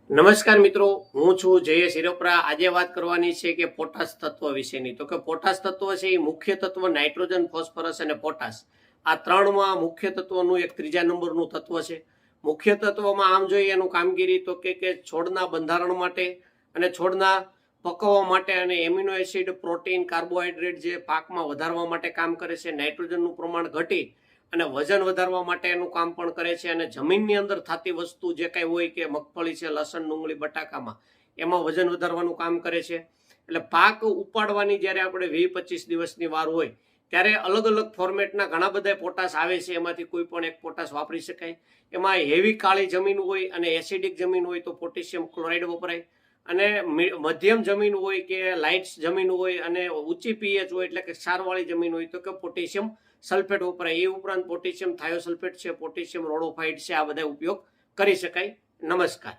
નમસ્કાર મિત્રો, હું છું જયેશ હિરોપરા। આજે વાત કરવાની છે કે પોટાશ તત્વ વિશેની। તો કે પોટાશ તત્વ છે એ મુખ્ય તત્વ નાઇટ્રોજન, ફોસ્ફરસ અને પોટાશ, આ ત્રણમાં મુખ્ય તત્વનું એક ત્રીજા નંબરનું તત્વ છે। મુખ્ય તત્વમાં આમ જોઈએ એનું કામગીરી તો કે છોડના બંધારણ માટે અને છોડના પકવવા માટે અને એમિનો એસિડ, પ્રોટીન, કાર્બોહાઈડ્રેટ જે પાકમાં વધારવા માટે કામ કરે છે। નાઇટ્રોજનનું પ્રમાણ ઘટી અને વજન વધારવા માટેનું કામ પણ કરે છે। અને જમીનની અંદર થતી વસ્તુ જે કાંઈ હોય કે મગફળી છે, લસણ, ડુંગળી, બટાકામાં એમાં વજન વધારવાનું કામ કરે છે। એટલે પાક ઉપાડવાની જ્યારે આપણે 20-25 દિવસની વાર હોય ત્યારે અલગ અલગ ફોર્મેટના ઘણા બધા પોટાશ આવે છે, એમાંથી કોઈ પણ એક પોટાશ વાપરી શકાય। એમાં હેવી કાળી જમીન હોય અને એસિડિક જમીન હોય તો પોટેશિયમ ક્લોરાઇડ વપરાય, અને મધ્યમ જમીન હોય કે લાઇટ જમીન હોય અને ઊંચી પીએચ હોય એટલે કે ક્ષારવાળી જમીન હોય તો કે પોટેશિયમ સલ્ફેટ વપરાય। એ ઉપરાંત પોટેશિયમ થાયોસલ્ફેટ છે, પોટેશિયમ રોડોફાઇટ છે, આ બધા ઉપયોગ કરી શકાય। નમસ્કાર।